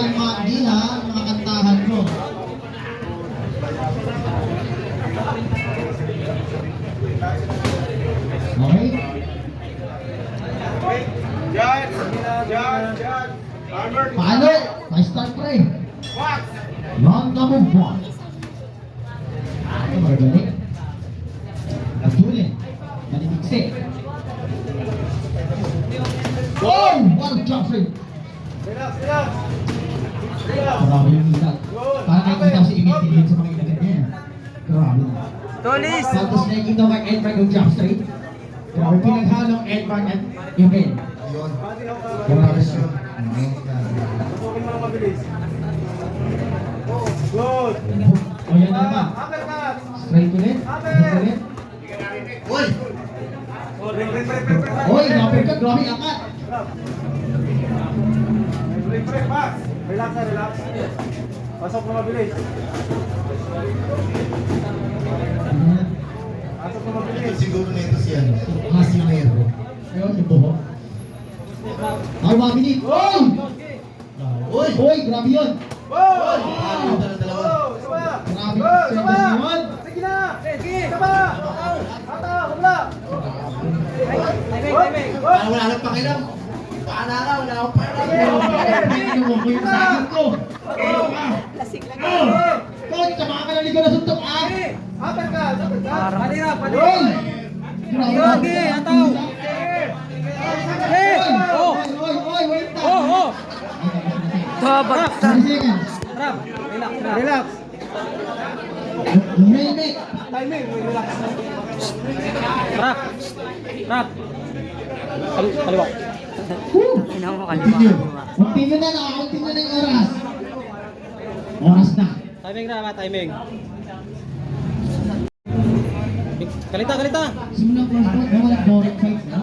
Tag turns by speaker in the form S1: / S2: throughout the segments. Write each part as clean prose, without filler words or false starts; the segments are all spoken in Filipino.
S1: kalma din ha, mga kantahan mo. Okay? Paano? Pa-start pre. Round number 1. Ito magaling. Patuloy. Manibigsi. Oh! What a jump free! Grabe yung ilag. Parang nakikita ko si Emil sa mga ilagan niya. Grabe na.
S2: Tolis!
S1: Tapos nakikita ko Edmark yung jump straight. Grabe pinaghalong Edmark at Emil. Grabe siya.
S3: Good!
S1: O yan na ba? Straight ulit. Straight ulit.
S3: Uy!
S1: Oy, napir ka. Grabe angat.
S3: Relax na, relax. Pasok na mabilis. Pasok na mabilis.
S4: Siguro nito si ano, si
S1: Hasinero. Ayun, si Boho. Ay, mabilis. Oy!
S4: Uy!
S1: Oy, grabe yun.
S3: Wow!
S4: Ano na dalawa?
S1: Grabe.
S3: Sama!
S1: Service yun.
S3: Sige na! Sige! Sama! Ata! Wala!
S4: Parang wala nang pakiram. Paana ka, wala akong pakiram.
S1: Tingnan mo yung sakit ko.
S2: Lasing lang.
S1: Coach, samahan ka na ligaw na suntok ah.
S3: Apat ka! Apat ka! Panira!
S1: Oy!
S3: Panira!
S1: Grabe.
S2: ataw.
S1: Oy! Oy! Wait na.
S2: Dapat.
S1: 30 seconds.
S3: Relax!
S1: Lumimik.
S3: Timing! Relax!
S2: Kaliwa.
S1: Woo!
S2: Ina mo
S4: Continue.
S1: Continue na, nakakontinue na yung oras. Oras na.
S2: Timing na, timing. Kalita.
S1: Simulang first point, wala boring fight na.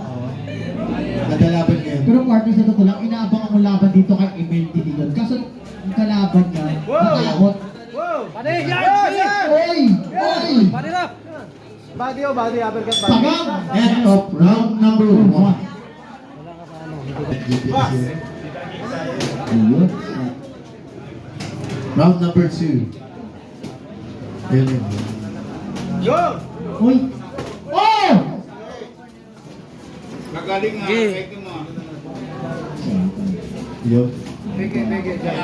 S4: Nadalaban ngayon.
S1: Pero partner sa totoo lang, inaabangan mo laban dito kay Emil Titigon. Kaso yung kalaban ka, natakot.
S3: Wow!
S2: Pade!
S1: Oy! Oy!
S2: Pade na!
S3: Body o body, uppercut body.
S1: Pagang!
S4: End of round number 1.
S1: Ayun.
S4: Round number 2. Ayun.
S3: Go!
S1: Uy! Oh!
S5: Magaling nga,
S2: Okay.
S5: pwede mo.
S4: Yun.
S3: Peke, peke, dyan.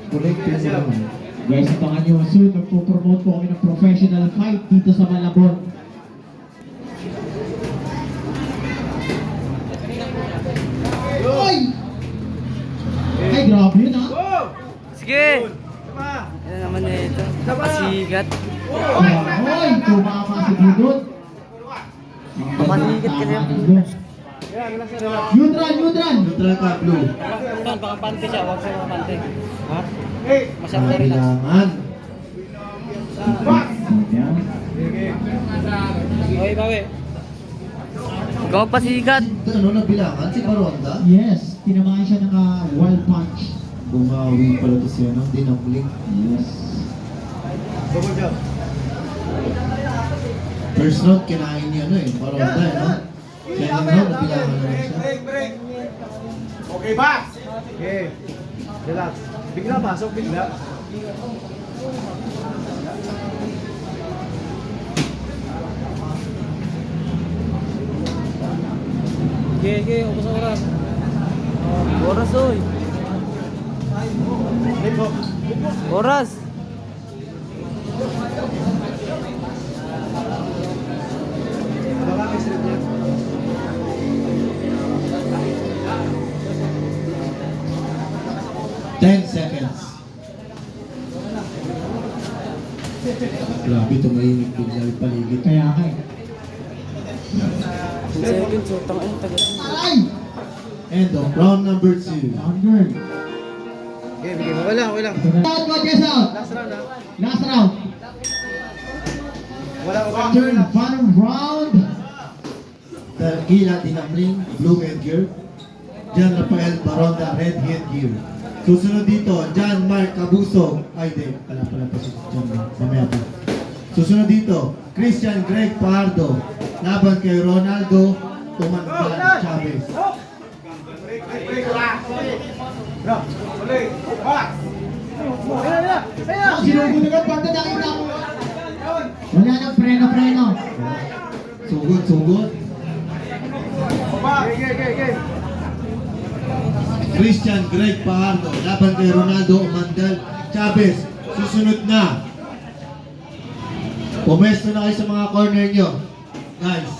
S4: Connected mo naman.
S1: Guys, abangan nyo soon. Magpo-promote po kami ng professional fight dito sa Malabon. Oy! Ay, grabe yun ha.
S3: Go!
S2: Sige!
S3: Sama!
S2: Ano naman na ito? Napasigat.
S1: Oy! Tumama si Budot.
S2: Napasigat ka rin.
S3: Yan, relax na, relax.
S1: Yudran! Yudran!
S4: Neutral ka, blue.
S2: Ton, baka pante siya. Huwag siya mga pante. Ha?
S3: Hey!
S2: Masyado na relax.
S4: Kailangan.
S2: Okay, bawi. Ikaw pasigat.
S4: Ano, nabilangan si Baronda?
S1: Yes, tinamaan siya ng wild punch.
S4: Bumawi pala to siya ng dinangling.
S1: Yes.
S3: Double jump.
S4: First round, kinain niya ano eh, Baronda eh, no? Second round, nabilangan na rin siya.
S3: Break! Okay, box! Okay. Relax. Bigla, pasok, bigla.
S2: Okay, ubos ang oras. Oras, oy.
S3: Hip hop.
S2: Oras.
S3: Baka may strip niya.
S4: Ten seconds. Grabe, tumahimik bigla yung paligid.
S1: Kaya ka eh.
S2: 2 seconds, so tanga yung tagal.
S1: Ay!
S4: End of round number 2.
S1: Under.
S3: Okay, bigay mo. Wala, wala.
S1: Out, watches out.
S3: Last round, ha?
S1: Last round.
S3: Wala, wala.
S1: Third, final round.
S4: Tequila Dinamling, blue headgear. Jan Rafael Baronda, red headgear. Susunod dito, John Mark Abuso. Ay, di. Pala pa si John. Mamaya pa. Susunod dito, Christian Greg Pardo. Laban kay Ronaldo Tumanban Chavez.
S3: Bro, balik. Box.
S1: Sinugod agad, banda nakita ko. Wala nang preno-preno.
S4: Sugod.
S3: Okay.
S4: Christian Greg Pajardo laban kay Ronaldo Umandal Chavez. Susunod na. Pumesto na kayo sa mga corner nyo. Guys.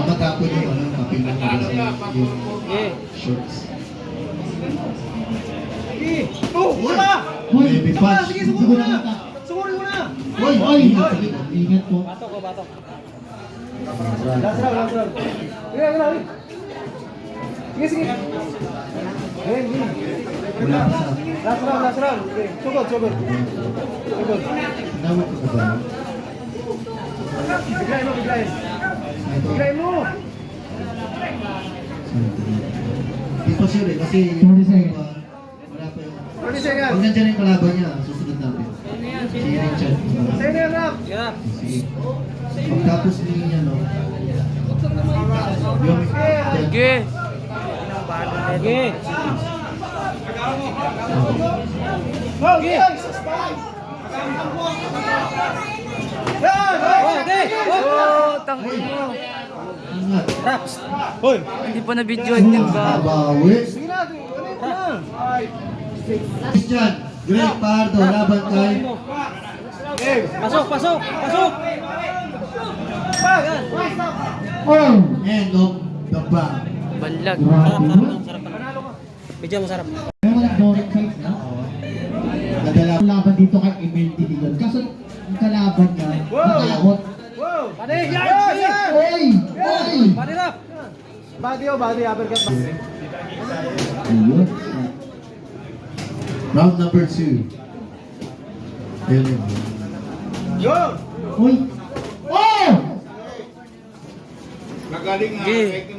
S4: Matapon yung kapinang yung shorts. Baby punch.
S3: Sige, sugurin mo na. Sugurin mo na.
S1: Oy, ingat po.
S2: Batok ko, batok.
S3: Last round. Sige.
S4: Wala pa sa...
S3: Last round. Okay. Sugod.
S4: Nawag ko ba?
S3: Biglayin.
S4: Ito.
S3: Biglayin mo.
S4: Di pa sure eh, kasi
S1: 30 seconds.
S4: wala pa yung...
S3: 30 seconds.
S4: Pag nandiyan yung kalaban niya, susunod natin. Si Richard.
S3: Sa'yo na yung rap.
S2: Yeah.
S4: Sige. Pagtapos ni ano, yung...
S2: Sige. Sige.
S3: Okay.
S2: Okay. Oh, tangin mo.
S4: Ingat.
S2: Raps.
S3: Hoy.
S2: Hindi pa na-videoan din ba?
S4: Babawi.
S3: Sige na.
S4: Christian, Greg Pardo, laban kay...
S3: Okay.
S2: Pasok.
S1: Oh!
S4: End of the bang.
S2: Banlag.
S1: Grabe.
S2: Video mo sarap.
S1: Pero walang boring fight na.
S4: Nadala.
S1: Ang laban dito kay Emil Diligon. Kaso yung kalaban niya, nakakot.
S3: Wow. Pade.
S1: Oy!
S2: Pare rap.
S3: Body, uppercut.
S1: Ayun.
S4: Round number 2. Ayun.
S3: Go.
S1: Uy! Oh!
S2: Sige.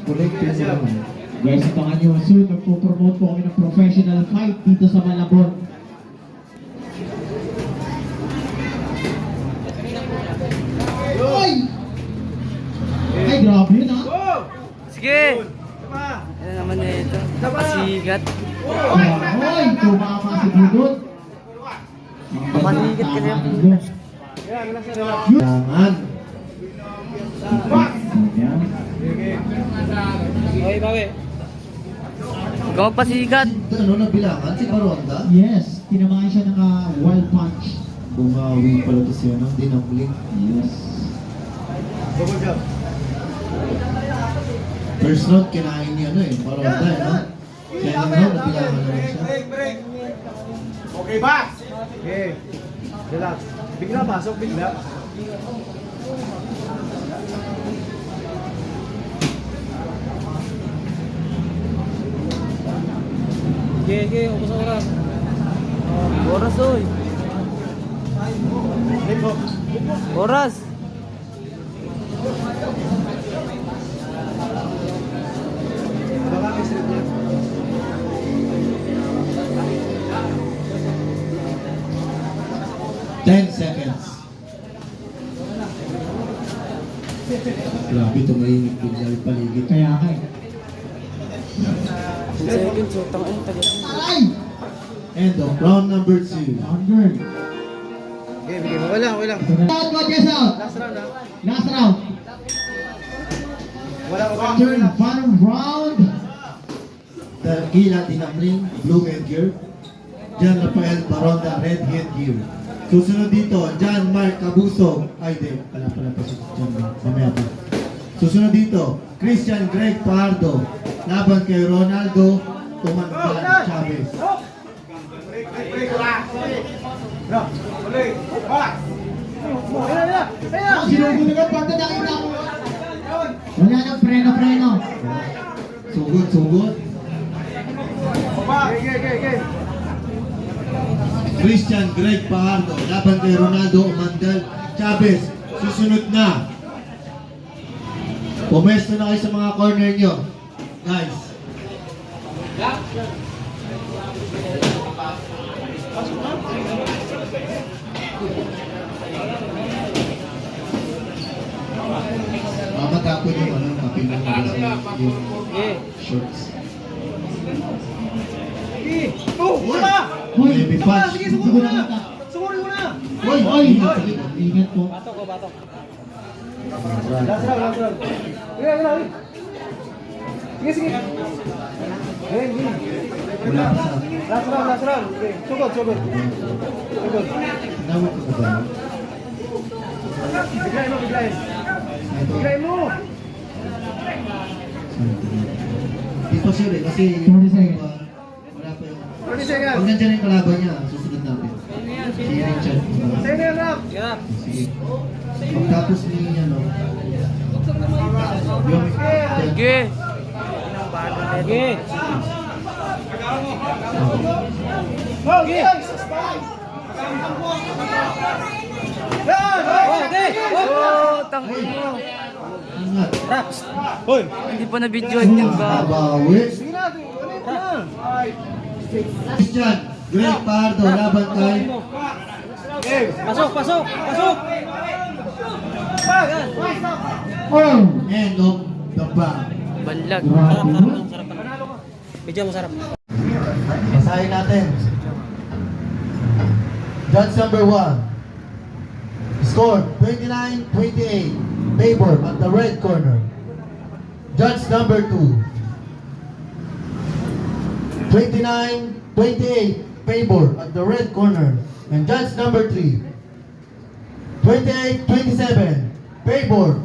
S4: Collective mo naman.
S1: Guys, abangan nyo soon. Magpo-promote po kami ng professional fight dito sa Malabon. Uy! Ay, grabe yun ha.
S3: Go.
S2: Sige.
S3: Tama.
S2: Ano naman na ito? Napasigat.
S1: Uy! Tumama si Budot.
S2: Napasigat kasi.
S3: Yan, relax.
S4: Kailangan.
S2: Okay, bawi. Ikaw magpasigat.
S4: Ano na bilangan? Si Baronda?
S1: Yes, tinamaan siya ng wild punch.
S4: Bumawi pala to siya ng dinamling.
S1: Yes.
S3: Double jump.
S4: First round, kinain niya ano eh. Baronda eh, no? Kaya yung round, nabilangan naman siya.
S3: Break. Okay, box. Okay. Relax. Bigla pasok.
S2: Sige, ubos ang oras. Oras, oy.
S3: Leg hook.
S2: Oras.
S3: Baka may strip niya.
S4: Seconds. Grabe, tumahimik bigla yung paligid.
S1: Kaya ka eh.
S2: 10 seconds, so tangin tagal.
S1: Ay!
S4: End of round number 2.
S1: Under.
S3: Okay, bigyan mo. Wala.
S1: Out, watches out.
S3: Last round ha.
S1: Last round.
S3: Wala ko
S1: Third and final round.
S4: Tequila Dinamling, blue headgear. Jan Rafael Baronda, red headgear. Susunod dito, John Mark Abuso. Ay, di. Pala pa si John. Mamaya pa. Susunod dito, Christian Greg Pardo. Laban kay Ronaldo Tumanban Chavez.
S3: Bro, balik. Box. Ayan.
S1: Sinugod agad, banda nakita ko. Wala nang preno-preno.
S4: Sugod.
S3: Okay.
S4: Christian Greg Pajardo. Laban kay Ronaldo Umandal Chavez. Susunod na. Pumesto na kayo sa mga corner nyo. Guys. Mamatapon yung ano, mapinang yung shorts.
S3: Wala!
S1: Hoy,
S4: Baby fast.
S3: Sige, sumuri mo na! Sumuri mo na!
S4: Hoy, hoy!
S1: Ingat po.
S2: Batok ko, batok.
S3: Last round, last round. Sige, sige. Sige, sige. Sige,
S4: Wala ka sa...
S3: last round, last round. Sige, sugod, sugod. Sugod.
S4: Nawag ka ba?
S3: Biglayin mo, biglayin.
S4: Ito.
S3: Biglayin mo!
S4: Di pa sure eh, kasi
S1: 20 seconds.
S4: wala pa yung...
S3: 30
S4: Pag
S3: seconds.
S4: nandiyan yung kalaban niya, susunod natin. Si Richard.
S3: Sa'yo na yung rap.
S2: Yan.
S4: Sige. Pagtapos ni ano... Yung...
S2: Sige. Sige.
S3: Go, guys! Yan!
S2: Oh, okay. Oh, tangin mo.
S4: Ingat.
S2: Raps.
S3: Hoy!
S2: Hindi pa na-videoan yung ba?
S4: Babawi.
S3: Sige na, ano ito na?
S4: Christian, Greg Pardo, laban kay...
S3: Game!
S2: Pasok, pasok, pasok.
S1: Oh!
S4: End of the bang.
S2: Banlag.
S1: Grabe.
S2: Sarap, sarap. Video mo sarap.
S4: Basahin natin. Judge number 1. Score 29-28. Favor at the red corner. Judge number 2. 29-28. Favor at the red corner. And judge number 3. 28-27. Favor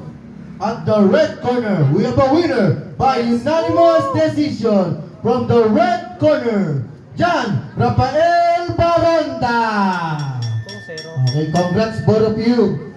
S4: at the red corner. We have a winner by unanimous decision from the red corner. John Rafael Baronda. Okay, congrats both of you.